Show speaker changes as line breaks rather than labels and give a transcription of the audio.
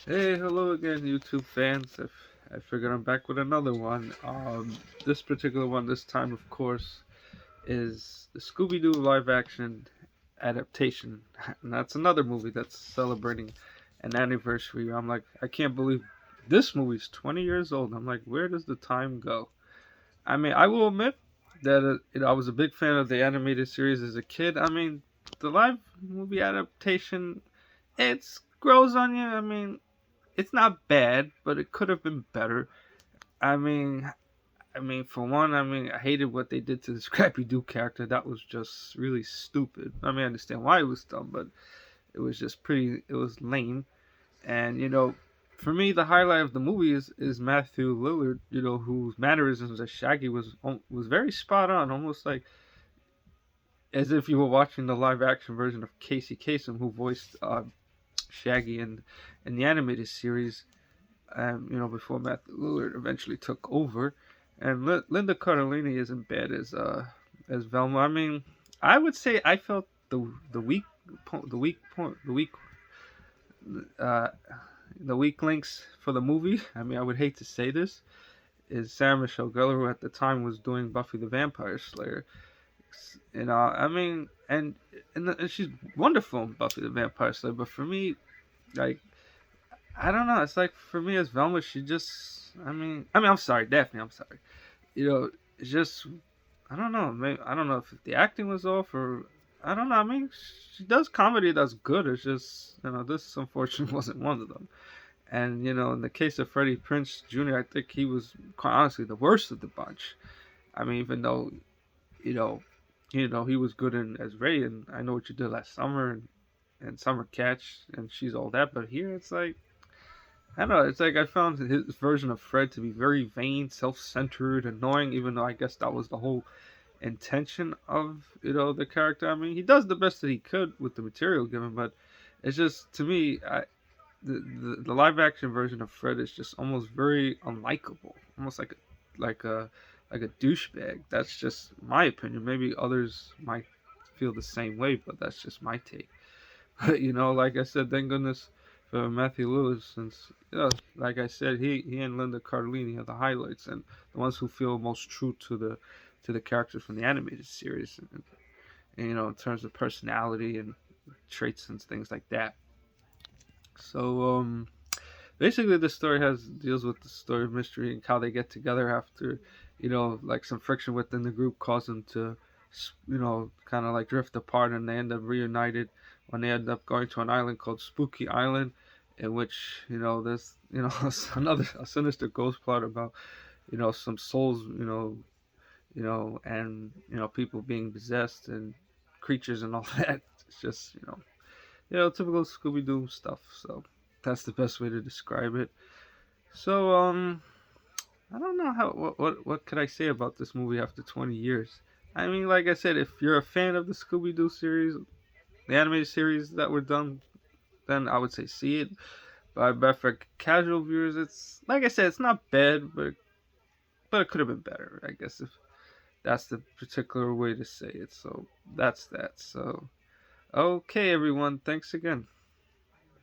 Hey, hello again, YouTube fans. I figured I'm back with another one. This particular one, this time, of course, is the Scooby-Doo live-action adaptation, and that's another movie that's celebrating an anniversary. I'm like, I can't believe this movie's 20 years old. I'm like, where does the time go? I mean, I will admit that I was a big fan of the animated series as a kid. I mean, the live movie adaptation, it grows on you. I mean, it's not bad, but it could have been better. I mean, for one, I hated what they did to the Scrappy Doo character. That was just really stupid. I understand why it was dumb, but it was just pretty. It was lame. And for me, the highlight of the movie is Matthew Lillard. Whose mannerisms as Shaggy was very spot on, almost like as if you were watching the live action version of Casey Kasem, who voiced Shaggy in the animated series. Before Matt Lillard eventually took over. And Linda Cardellini isn't bad as Velma. I would say I felt the weak the weak point uh, the weak links for the movie. I would hate to say this is Sarah Michelle Gellar, who at the time was doing Buffy the Vampire Slayer. And she's wonderful in Buffy the Vampire Slayer. But for me, like I don't know. It's like for me as Velma, she just. I'm sorry, Daphne. I'm sorry. It's just. I don't know. Maybe, I don't know if the acting was off or I don't know. She does comedy that's good. It's just this unfortunately wasn't one of them. And in the case of Freddie Prinze Jr., I think he was quite honestly the worst of the bunch. Even though you know, he was good in as Ray, and I Know What You Did Last Summer, and Summer Catch, and she's all that. But here it's like I don't know. It's like I found his version of Fred to be very vain, self-centered, annoying. Even though I guess that was the whole intention of the character. He does the best that he could with the material given, but it's just to me, the live action version of Fred is just almost very unlikable, almost like a douchebag. That's just my opinion. Maybe others might feel the same way, but that's just my take. But like I said, thank goodness for Matthew Lewis, since like I said, he and Linda Cardellini are the highlights and the ones who feel most true to the characters from the animated series, and in terms of personality and traits and things like that. So basically, the story deals with the story of mystery and how they get together after like some friction within the group caused them to kind of like drift apart, and they end up reunited when they end up going to an island called Spooky Island, in which there's another a sinister ghost plot about some souls and people being possessed and creatures and all that. It's just typical Scooby Doo stuff. So that's the best way to describe it. So I don't know what could I say about this movie after 20 years. Like I said, if you're a fan of the Scooby Doo series, the animated series that were done, then I would say see it. But for casual viewers, it's like I said, it's not bad, but it could have been better, I guess, if that's the particular way to say it. So that's that. So okay, everyone, thanks again.